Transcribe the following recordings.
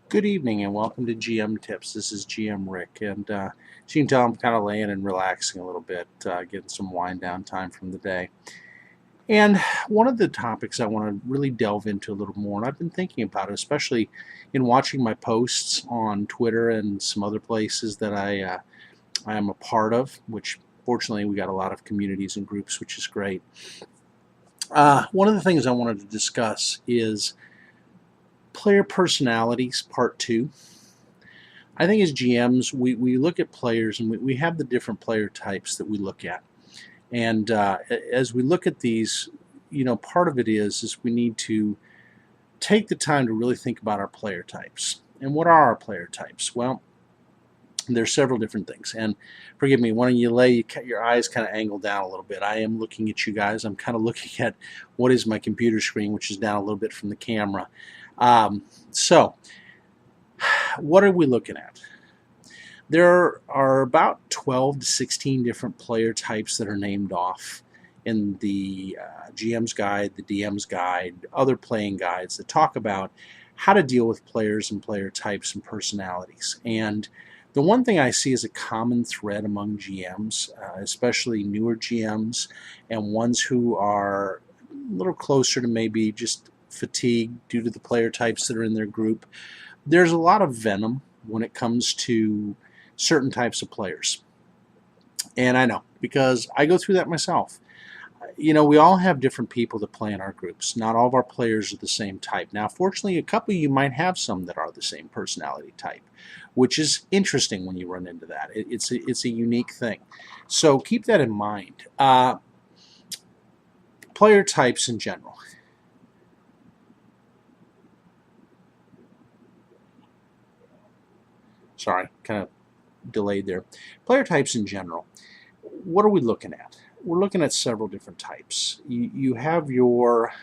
Good evening and welcome to GM Tips. This is GM Rick, and as you can tell, I'm kind of laying and relaxing a little bit, getting some wind down time from the day. And one of the topics I want to really delve into a little more, and I've been thinking about it, especially in watching my posts on Twitter and some other places that I am a part of, which fortunately we got a lot of communities and groups, which is great. One of the things I wanted to discuss is player personalities, part two. I think as GMs, we look at players and we have the different player types that we look at. And as we look at these, part of it is we need to take the time to really think about our player types. And what are our player types? Well, there's several different things. And forgive me, when you lay your eyes kind of angled down a little bit. I am looking at you guys. I'm kind of looking at what is my computer screen, which is down a little bit from the camera. So, what are we looking at? There are about 12 to 16 different player types that are named off in the GM's guide, the DM's guide, other playing guides that talk about how to deal with players and player types and personalities. And the one thing I see as a common thread among GMs, especially newer GMs and ones who are a little closer to maybe just fatigue due to the player types that are in their group, there's a lot of venom when it comes to certain types of players. And I know, because I go through that myself. We all have different people that play in our groups. Not all of our players are the same type. Now, fortunately, a couple of you might have some that are the same personality type, which is interesting when you run into that. It's a unique thing. So keep that in mind. Player types in general. Sorry, kind of delayed there. Player types in general. What are we looking at? We're looking at several different types. You have your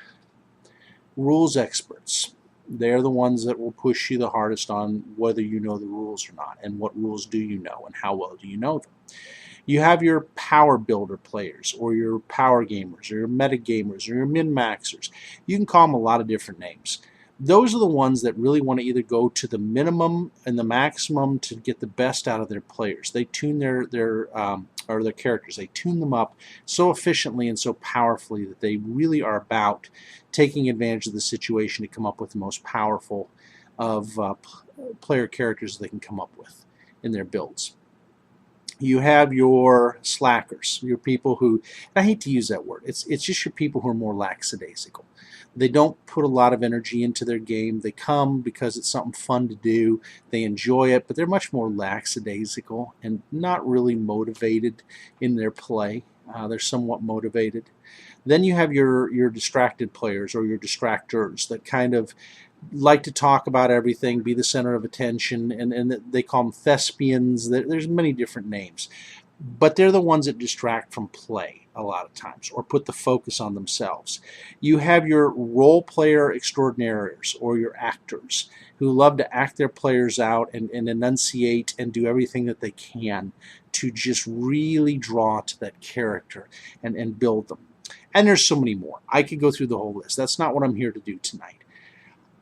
rules experts. They're the ones that will push you the hardest on whether you know the rules or not, and what rules do you know, and how well do you know them. You have your power builder players, or your power gamers, or your meta gamers, or your min-maxers. You can call them a lot of different names. Those are the ones that really want to either go to the minimum and the maximum to get the best out of their players. They tune their characters. They tune them up so efficiently and so powerfully that they really are about taking advantage of the situation to come up with the most powerful of player characters they can come up with in their builds. You have your slackers, your people who, I hate to use that word, it's just your people who are more lackadaisical. They don't put a lot of energy into their game. They come because it's something fun to do. They enjoy it, but they're much more lackadaisical and not really motivated in their play. They're somewhat motivated. Then you have your distracted players, or your distractors, that kind of like to talk about everything, be the center of attention, and they call them thespians. There's many different names, but they're the ones that distract from play a lot of times, or put the focus on themselves. You have your role player extraordinaires, or your actors, who love to act their players out and enunciate and do everything that they can to just really draw to that character and build them. And there's so many more. I could go through the whole list. That's not what I'm here to do tonight.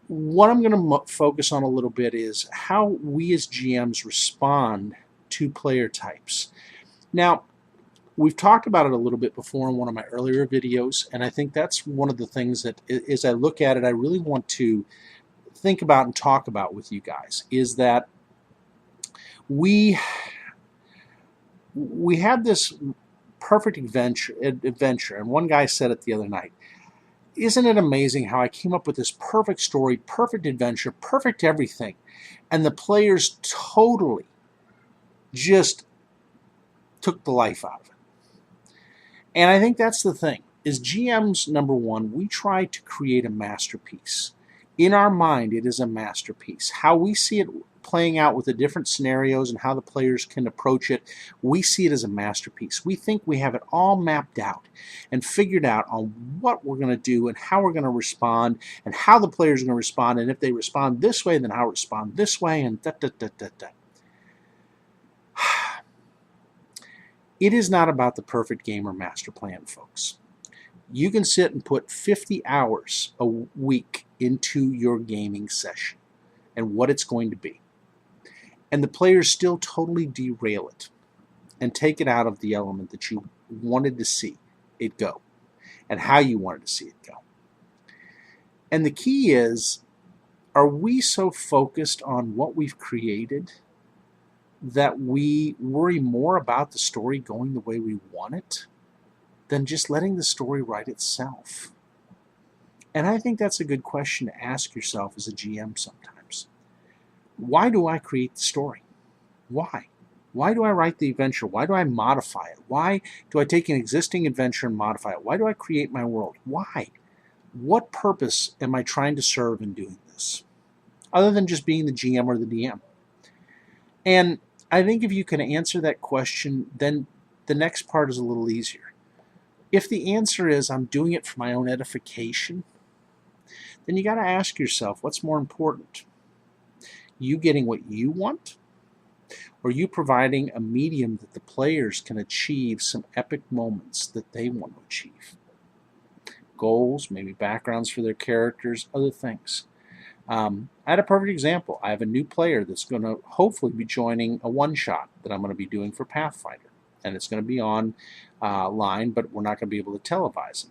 What I'm going to focus on a little bit is how we as GMs respond to player types. Now, we've talked about it a little bit before in one of my earlier videos, and I think that's one of the things that, as I look at it, I really want to think about and talk about with you guys, is that we have this perfect adventure, and one guy said it the other night. Isn't it amazing how I came up with this perfect story, perfect adventure, perfect everything, and the players totally just took the life out of it? And I think that's the thing. As GMs, number one, we try to create a masterpiece. In our mind, it is a masterpiece. How we see it playing out with the different scenarios and how the players can approach it, we see it as a masterpiece. We think we have it all mapped out and figured out on what we're going to do and how we're going to respond and how the players are going to respond, and if they respond this way, then I'll respond this way, and da-da-da-da-da. It is not about the perfect game or master plan, folks. You can sit and put 50 hours a week into your gaming session. and what it's going to be. And the players still totally derail it and take it out of the element that you wanted to see it go and how you wanted to see it go. And the key is, are we so focused on what we've created that we worry more about the story going the way we want it than just letting the story write itself? And I think that's a good question to ask yourself as a GM sometimes. Why do I create the story? Why? Why do I write the adventure? Why do I modify it? Why do I take an existing adventure and modify it? Why do I create my world? Why? What purpose am I trying to serve in doing this? Other than just being the GM or the DM. And I think if you can answer that question, then the next part is a little easier. If the answer is I'm doing it for my own edification, then you got to ask yourself, what's more important? You getting what you want, or you providing a medium that the players can achieve some epic moments that they want to achieve? Goals, maybe backgrounds for their characters, other things. I had a perfect example. I have a new player that's going to hopefully be joining a one-shot that I'm going to be doing for Pathfinder. And it's going to be on line, but we're not going to be able to televise it.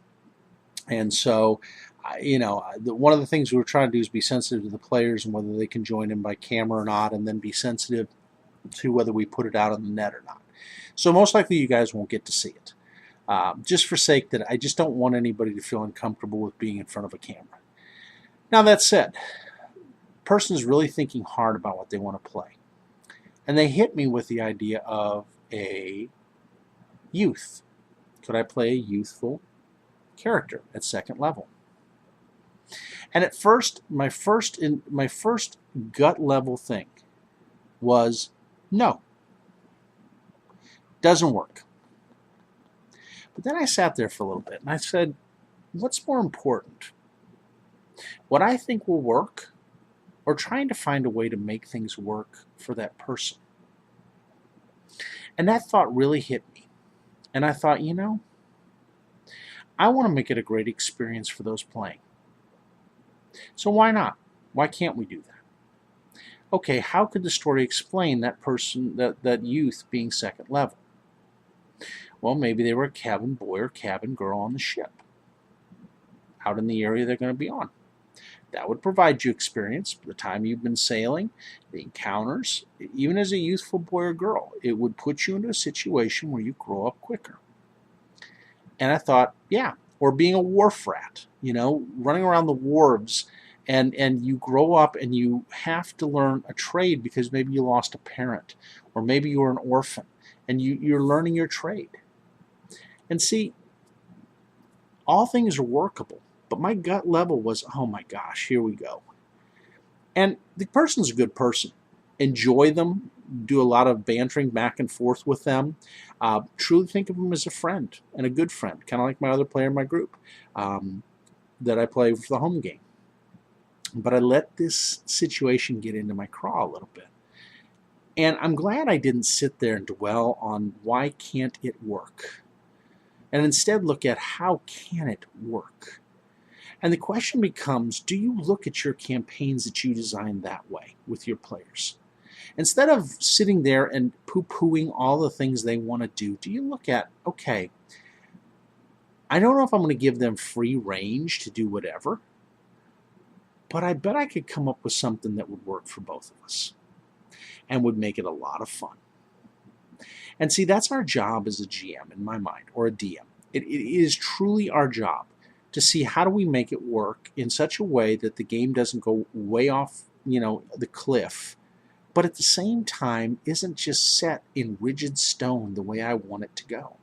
And so, one of the things we were trying to do is be sensitive to the players and whether they can join in by camera or not, and then be sensitive to whether we put it out on the net or not. So most likely you guys won't get to see it. Just for sake that I just don't want anybody to feel uncomfortable with being in front of a camera. Now that said, person is really thinking hard about what they want to play. And they hit me with the idea of a youth. Could I play a youthful character at second level? And at first, my first gut level thing was no. Doesn't work. But then I sat there for a little bit and I said, what's more important? What I think will work, or trying to find a way to make things work for that person? And that thought really hit me. And I thought, I want to make it a great experience for those playing. So why not? Why can't we do that? Okay, how could the story explain that person, that youth being second level? Well, maybe they were a cabin boy or cabin girl on the ship, out in the area they're going to be on. That would provide you experience the time you've been sailing, the encounters. Even as a youthful boy or girl, it would put you into a situation where you grow up quicker. And I thought, yeah, or being a wharf rat, running around the wharves, and you grow up and you have to learn a trade because maybe you lost a parent, or maybe you were an orphan, and you're learning your trade. And see, all things are workable. But my gut level was, oh my gosh, here we go. And the person's a good person. Enjoy them. Do a lot of bantering back and forth with them. Truly think of them as a friend and a good friend, kind of like my other player in my group that I play for the home game. But I let this situation get into my craw a little bit. And I'm glad I didn't sit there and dwell on why can't it work, and instead look at how can it work. And the question becomes, do you look at your campaigns that you designed that way with your players? Instead of sitting there and poo-pooing all the things they want to do you look at, okay, I don't know if I'm going to give them free range to do whatever, but I bet I could come up with something that would work for both of us and would make it a lot of fun. And see, that's our job as a GM in my mind, or a DM. It is truly our job to see how do we make it work in such a way that the game doesn't go way off, the cliff, but at the same time isn't just set in rigid stone the way I want it to go,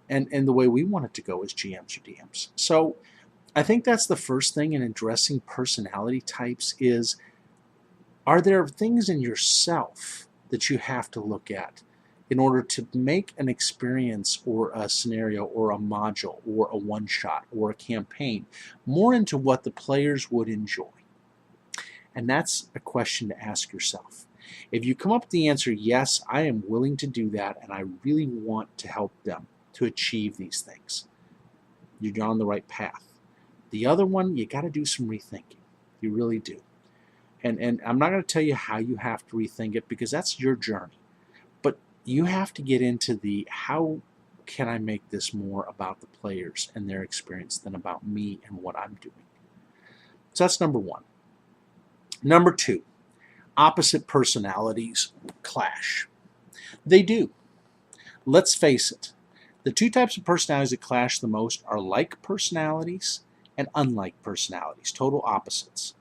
and the way we want it to go as GMs or DMs. So I think that's the first thing in addressing personality types is, are there things in yourself that you have to look at in order to make an experience or a scenario or a module or a one-shot or a campaign more into what the players would enjoy? And that's a question to ask yourself. If you come up with the answer, yes, I am willing to do that and I really want to help them to achieve these things, you're on the right path. The other one, you got to do some rethinking. You really do. And I'm not going to tell you how you have to rethink it, because that's your journey. But you have to get into the how can I make this more about the players and their experience than about me and what I'm doing. So that's number one. Number two, opposite personalities clash. They do. Let's face it. The two types of personalities that clash the most are like personalities and unlike personalities, total opposites.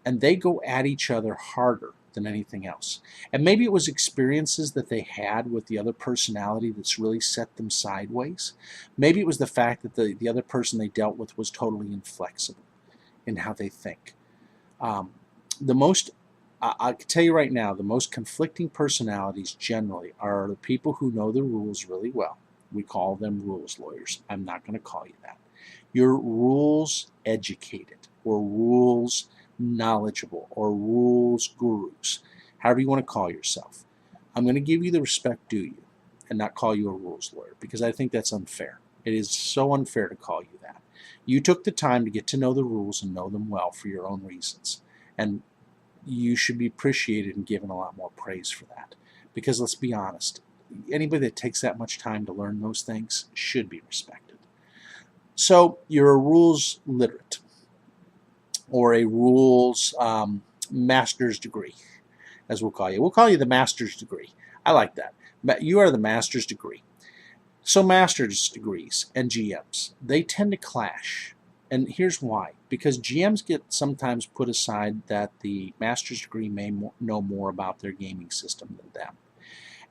And they go at each other harder than anything else. And maybe it was experiences that they had with the other personality that's really set them sideways. Maybe it was the fact that the other person they dealt with was totally inflexible in how they think. I can tell you right now, the most conflicting personalities generally are the people who know the rules really well. We call them rules lawyers. I'm not going to call you that. You're rules educated, or rules knowledgeable, or rules gurus, however you want to call yourself. I'm going to give you the respect due you and not call you a rules lawyer, because I think that's unfair. It is so unfair to call you that. You took the time to get to know the rules and know them well for your own reasons. And you should be appreciated and given a lot more praise for that. Because let's be honest, anybody that takes that much time to learn those things should be respected. So you're a rules literate, or a rules master's degree, as we'll call you. We'll call you the master's degree. I like that. You are the master's degree. So master's degrees and GMs, they tend to clash. And here's why. Because GMs get sometimes put aside that the master's degree may know more about their gaming system than them.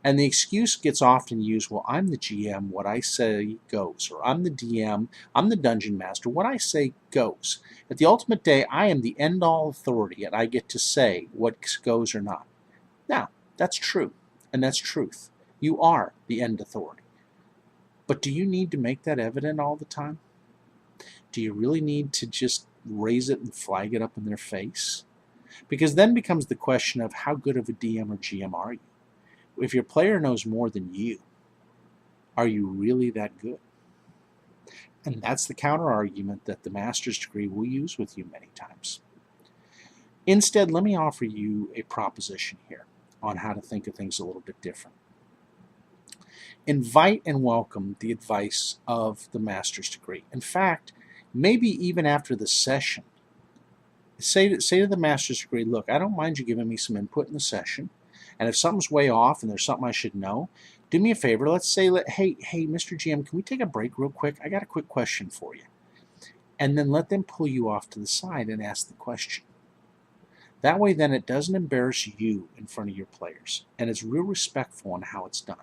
And the excuse gets often used, well, I'm the GM, what I say goes. Or I'm the DM, I'm the dungeon master, what I say goes. At the ultimate day, I am the end-all authority, and I get to say what goes or not. Now, that's true, and that's truth. You are the end authority. But do you need to make that evident all the time? Do you really need to just raise it and flag it up in their face? Because then becomes the question of how good of a DM or GM are you? If your player knows more than you, are you really that good? And that's the counter argument that the master's degree will use with you many times. Instead, let me offer you a proposition here on how to think of things a little bit different. Invite and welcome the advice of the master's degree. In fact, maybe even after the session, say to the master's degree, look, I don't mind you giving me some input in the session, and if something's way off and there's something I should know, do me a favor. Let's say, hey, Mr. GM, can we take a break real quick? I got a quick question for you. And then let them pull you off to the side and ask the question. That way, then, it doesn't embarrass you in front of your players, and it's real respectful in how it's done.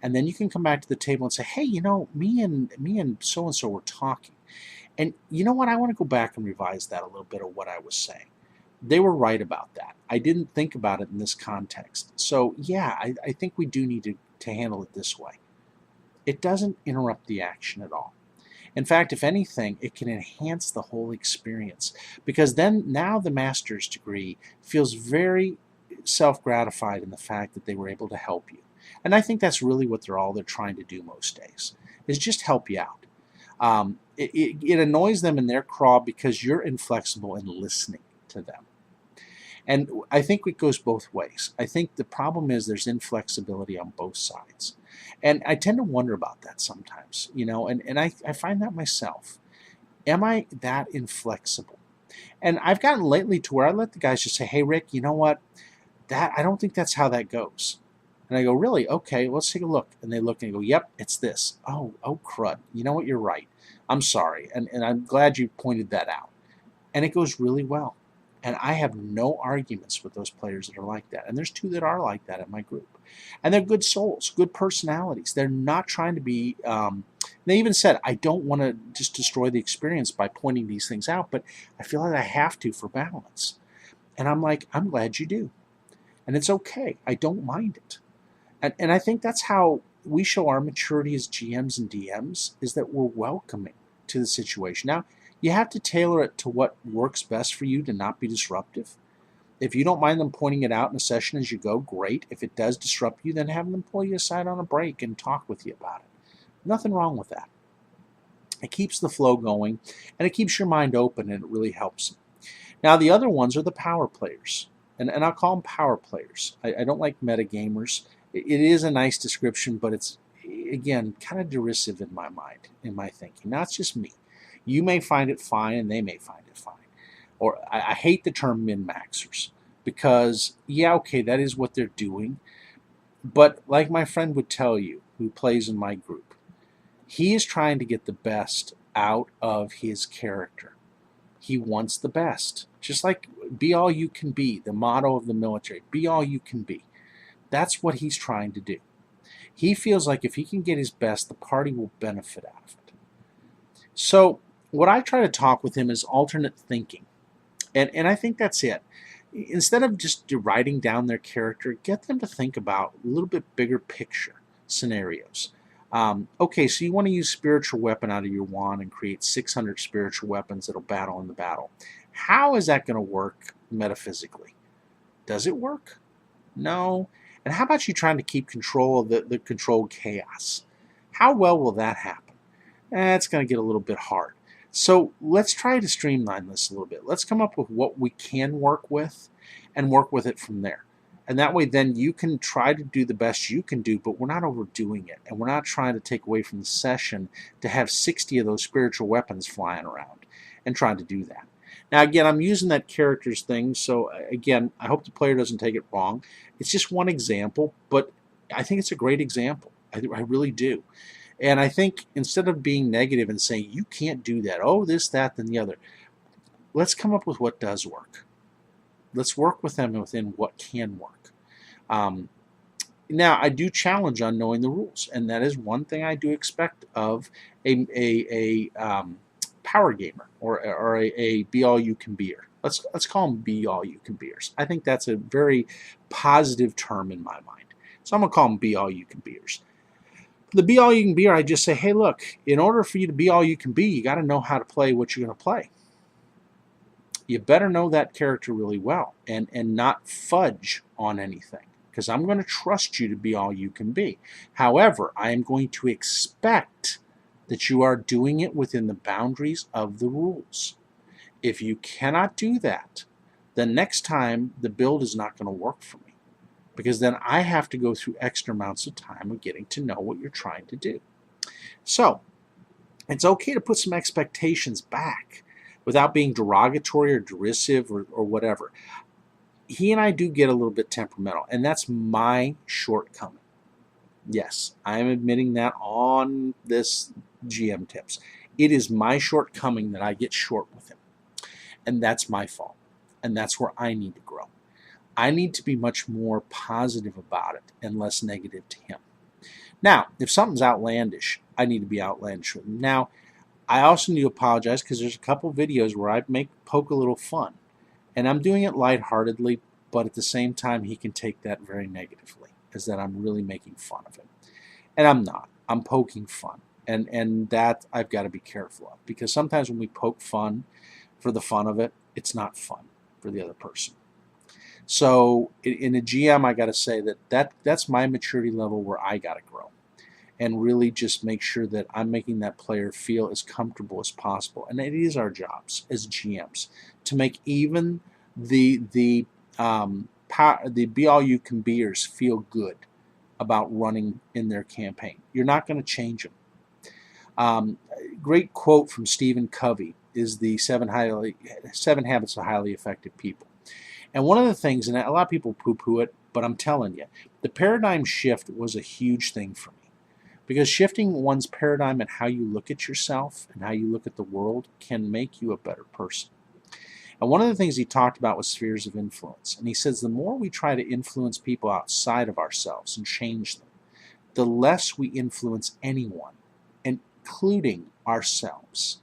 And then you can come back to the table and say, hey, you know, me and so-and-so were talking. And you know what? I want to go back and revise that a little bit of what I was saying. They were right about that. I didn't think about it in this context. So, yeah, I think we do need to handle it this way. It doesn't interrupt the action at all. In fact, if anything, it can enhance the whole experience, because then now the master's degree feels very self-gratified in the fact that they were able to help you. And I think that's really what they're trying to do most days, is just help you out. It annoys them in their craw because you're inflexible in listening to them. And I think it goes both ways. I think the problem is there's inflexibility on both sides. And I tend to wonder about that sometimes, you know, and I find that myself. Am I that inflexible? And I've gotten lately to where I let the guys just say, hey, Rick, you know what? I don't think that's how that goes. And I go, really? Okay, let's take a look. And they look and go, yep, it's this. Oh, crud. You know what? You're right. I'm sorry. And I'm glad you pointed that out. And it goes really well. And I have no arguments with those players that are like that. And there's two that are like that in my group. And they're good souls, good personalities. They're not trying to be, they even said, I don't want to just destroy the experience by pointing these things out, but I feel like I have to for balance. And I'm like, I'm glad you do. And it's okay. I don't mind it. And I think that's how we show our maturity as GMs and DMs, is that we're welcoming to the situation. Now, you have to tailor it to what works best for you to not be disruptive. If you don't mind them pointing it out in a session as you go, great. If it does disrupt you, then have them pull you aside on a break and talk with you about it. Nothing wrong with that. It keeps the flow going, and it keeps your mind open, and it really helps. Now the other ones are the power players, and I'll call them power players. I don't like metagamers. It is a nice description, but it's, again, kind of derisive in my mind, in my thinking. Now it's just me. You may find it fine, and they may find it fine. Or I hate the term min-maxers because, yeah, okay, that is what they're doing. But like my friend would tell you, who plays in my group, he is trying to get the best out of his character. He wants the best. Just like be all you can be, the motto of the military, be all you can be. That's what he's trying to do. He feels like if he can get his best, the party will benefit out of it. So what I try to talk with him is alternate thinking. And I think that's it. Instead of just writing down their character, get them to think about a little bit bigger picture scenarios. Okay, so you want to use spiritual weapon out of your wand and create 600 spiritual weapons that'll battle in the battle. How is that going to work metaphysically? Does it work? No. And how about you trying to keep control of the controlled chaos? How well will that happen? It's going to get a little bit hard. So let's try to streamline this a little bit. Let's come up with what we can work with and work with it from there. And that way then you can try to do the best you can do, but we're not overdoing it. And we're not trying to take away from the session to have 60 of those spiritual weapons flying around and trying to do that. Now again, I'm using that characters thing, so again, I hope the player doesn't take it wrong. It's just one example, but I think it's a great example. I really do. And I think instead of being negative and saying, you can't do that, oh, this, that, then the other, let's come up with what does work. Let's work with them within what can work. Now, I do challenge on knowing the rules, and that is one thing I do expect of a power gamer or a be-all-you-can-beer. Let's call them be-all-you-can-beers. I think that's a very positive term in my mind. So I'm going to call them be-all-you-can-beers. The be-all-you-can-beer, I just say, hey, look, in order for you to be all you can be, you got to know how to play what you're going to play. You better know that character really well and not fudge on anything, because I'm going to trust you to be all you can be. However, I am going to expect that you are doing it within the boundaries of the rules. If you cannot do that, then next time the build is not going to work for me, because then I have to go through extra amounts of time of getting to know what you're trying to do. So it's okay to put some expectations back without being derogatory or derisive or whatever. He and I do get a little bit temperamental, and that's my shortcoming. Yes, I am admitting that on this GM Tips. It is my shortcoming that I get short with him, and that's my fault, and that's where I need to grow. I need to be much more positive about it and less negative to him. Now, if something's outlandish, I need to be outlandish with him. Now, I also need to apologize because there's a couple videos where I poke a little fun. And I'm doing it lightheartedly, but at the same time, he can take that very negatively, as that I'm really making fun of him. And I'm not. I'm poking fun. And that I've got to be careful of, because sometimes when we poke fun for the fun of it, it's not fun for the other person. So in a GM, I got to say that's my maturity level where I got to grow and really just make sure that I'm making that player feel as comfortable as possible. And it is our jobs as GMs to make even the be-all-you-can-beers feel good about running in their campaign. You're not going to change them. Great quote from Stephen Covey is the 7 Habits of Highly Effective People. And one of the things, and a lot of people poo-poo it, but I'm telling you, the paradigm shift was a huge thing for me. Because shifting one's paradigm and how you look at yourself and how you look at the world can make you a better person. And one of the things he talked about was spheres of influence. And he says the more we try to influence people outside of ourselves and change them, the less we influence anyone, including ourselves.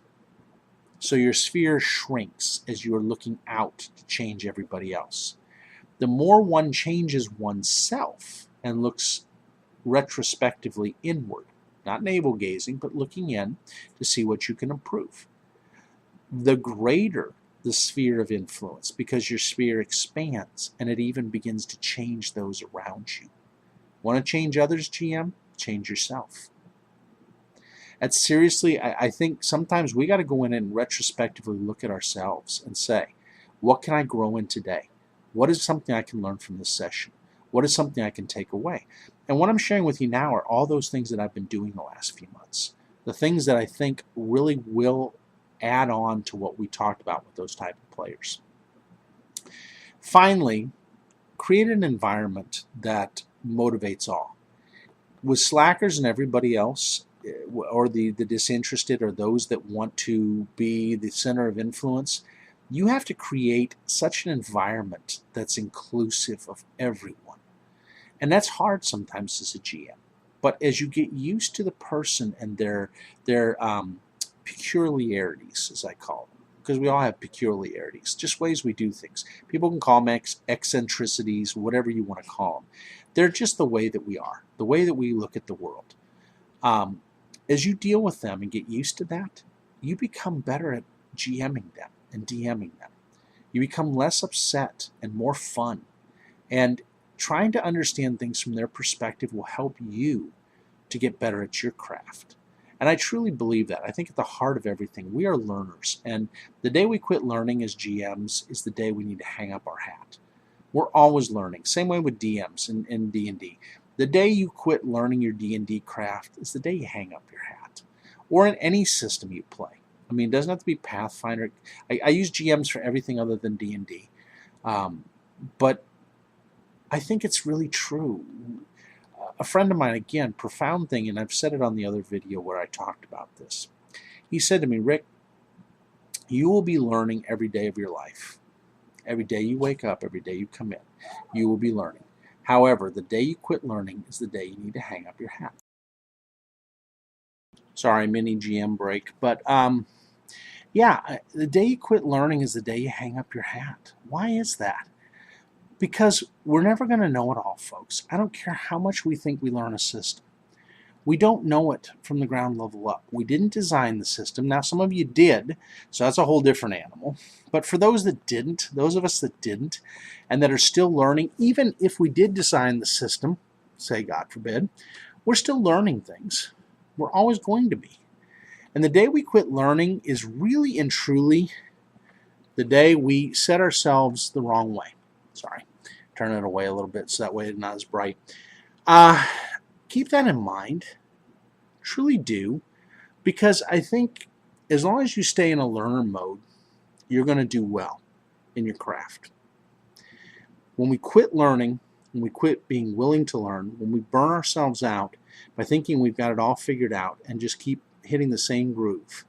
So your sphere shrinks as you are looking out to change everybody else. The more one changes oneself and looks retrospectively inward, not navel gazing, but looking in to see what you can improve, the greater the sphere of influence, because your sphere expands and it even begins to change those around you. Want to change others, GM? Change yourself. And seriously, I think sometimes we got to go in and retrospectively look at ourselves and say, What can I grow in today? What is something I can learn from this session? What is something I can take away? And what I'm sharing with you now are all those things that I've been doing the last few months. The things that I think really will add on to what we talked about with those type of players. Finally, create an environment that motivates all. With slackers and everybody else, or the disinterested, or those that want to be the center of influence, you have to create such an environment that's inclusive of everyone. And that's hard sometimes as a GM. But as you get used to the person and their peculiarities, as I call them, because we all have peculiarities, just ways we do things. People can call them eccentricities, whatever you want to call them. They're just the way that we are, the way that we look at the world. As you deal with them and get used to that, you become better at GMing them and DMing them. You become less upset and more fun. And trying to understand things from their perspective will help you to get better at your craft. And I truly believe that. I think at the heart of everything, we are learners. And the day we quit learning as GMs is the day we need to hang up our hat. We're always learning. Same way with DMs in D&D. The day you quit learning your D&D craft is the day you hang up your hat. Or in any system you play. I mean, it doesn't have to be Pathfinder. I use GMs for everything other than D&D. But I think it's really true. A friend of mine, again, profound thing, and I've said it on the other video where I talked about this. He said to me, Rick, you will be learning every day of your life. Every day you wake up, every day you come in, you will be learning. However, the day you quit learning is the day you need to hang up your hat. Sorry, mini GM break. But yeah, the day you quit learning is the day you hang up your hat. Why is that? Because we're never going to know it all, folks. I don't care how much we think we learn a system. We don't know it from the ground level up. We didn't design the system. Now, some of you did, so that's a whole different animal. But for those that didn't, those of us that didn't, and that are still learning, even if we did design the system, say God forbid, we're still learning things. We're always going to be. And the day we quit learning is really and truly the day we set ourselves the wrong way. Sorry, turn it away a little bit so that way it's not as bright. Keep that in mind. Truly do. Because I think as long as you stay in a learner mode, you're going to do well in your craft. When we quit learning, when we quit being willing to learn, when we burn ourselves out by thinking we've got it all figured out and just keep hitting the same groove,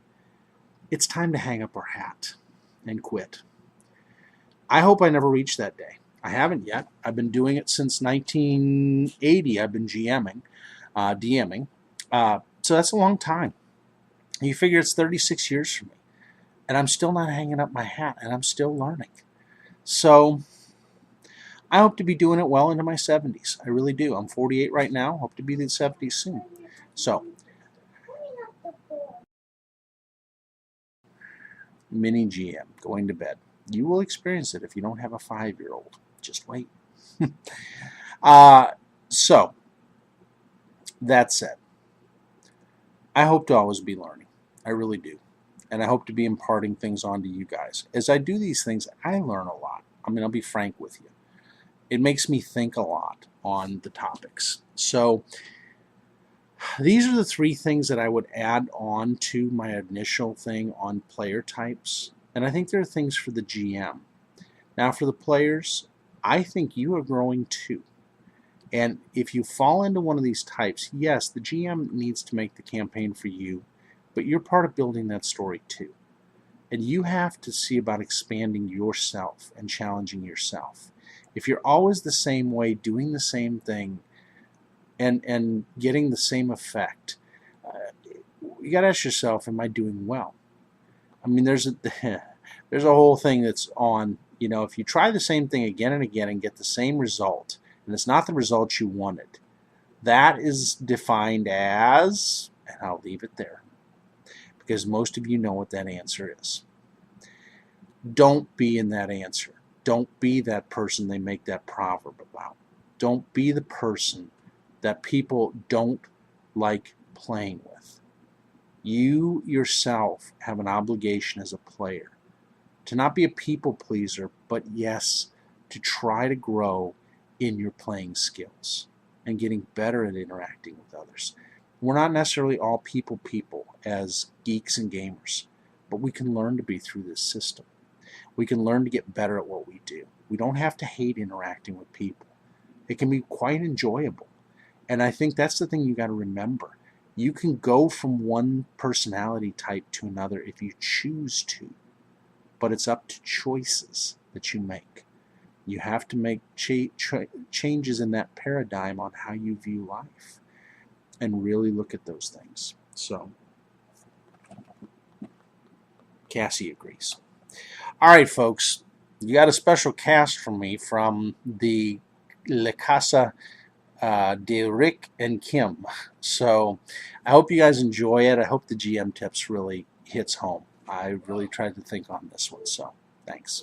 it's time to hang up our hat and quit. I hope I never reach that day. I haven't yet. I've been doing it since 1980. I've been DMing. So that's a long time. You figure it's 36 years for me. And I'm still not hanging up my hat, and I'm still learning. So I hope to be doing it well into my 70s. I really do. I'm 48 right now. Hope to be in the 70s soon. So, mini GM, going to bed. You will experience it if you don't have a 5-year-old. Just wait. So, that said, I hope to always be learning. I really do. And I hope to be imparting things on to you guys. As I do these things, I learn a lot. I mean, I'll be frank with you. It makes me think a lot on the topics. So, these are the 3 things that I would add on to my initial thing on player types. And I think there are things for the GM. Now, for the players, I think you are growing too. And if you fall into one of these types, yes, the GM needs to make the campaign for you, but you're part of building that story too. And you have to see about expanding yourself and challenging yourself. If you're always the same way, doing the same thing, and getting the same effect, you got to ask yourself, am I doing well? I mean, there's a whole thing that's on, you know, if you try the same thing again and again and get the same result, and it's not the result you wanted, that is defined as, and I'll leave it there, because most of you know what that answer is. Don't be in that answer. Don't be that person they make that proverb about. Don't be the person that people don't like playing with. You yourself have an obligation as a player to not be a people pleaser, but yes, to try to grow in your playing skills and getting better at interacting with others. We're not necessarily all people as geeks and gamers, but we can learn to be through this system. We can learn to get better at what we do. We don't have to hate interacting with people. It can be quite enjoyable. And I think that's the thing you got to remember. You can go from one personality type to another if you choose to, but it's up to choices that you make. You have to make changes in that paradigm on how you view life and really look at those things. So, Cassie agrees. All right, folks, you got a special cast from me from the La Casa de Rick and Kim. So I hope you guys enjoy it. I hope the GM tips really hits home. I really tried to think on this one, so thanks.